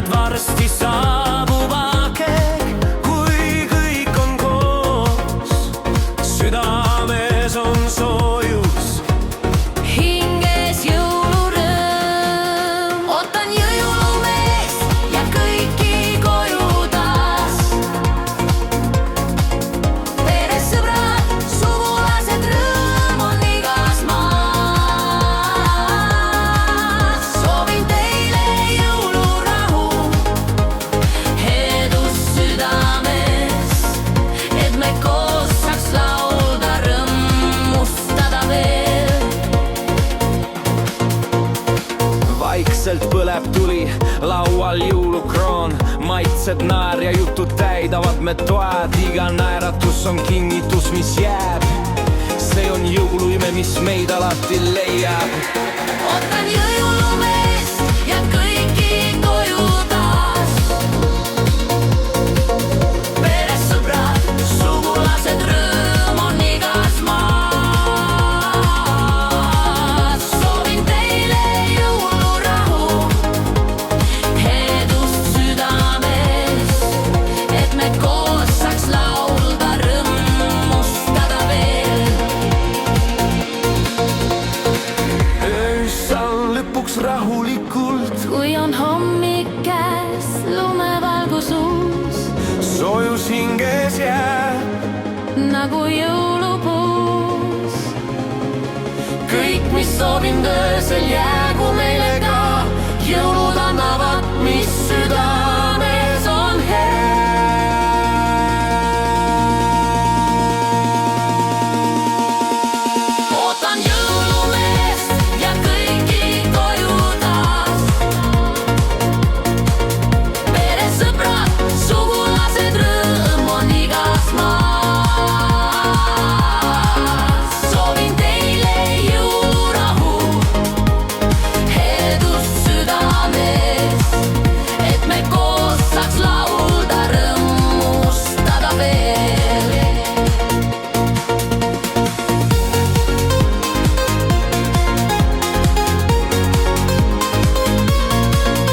et varsti saabub aeg, kui kõik on koos. Südames on soojus, hinges jõulurõõm. Ootan jõulumeest ja kõiki koju taas. Peres sõbrad, sugulased, rõõm on igas maas. Soovin teile jõulurahu, headust südames, et me koos saaks laulda, rõõmustada veel. vaikselt põleb tuli, laual jõulukroon. Maitsed, naer ja jutud täidavad me toad. Iga naeratus on kingitus, mis jääb. See on jõuluime, mis meid alati leiab. Ootan jõulumeest ja kõiki koju taas. Peres sõbrad, sugulased, rõõm on igas maas. Soovin teile jõulurahu, headust südames, et me koos saaks laulda, rõõmustada veel. Öösel lõpuks rahulikult, Kui on hommik käes, lumevalgus uus, soojus hinges jääb. nagu jõulupuus. kõik, mis soovin öösel jääb.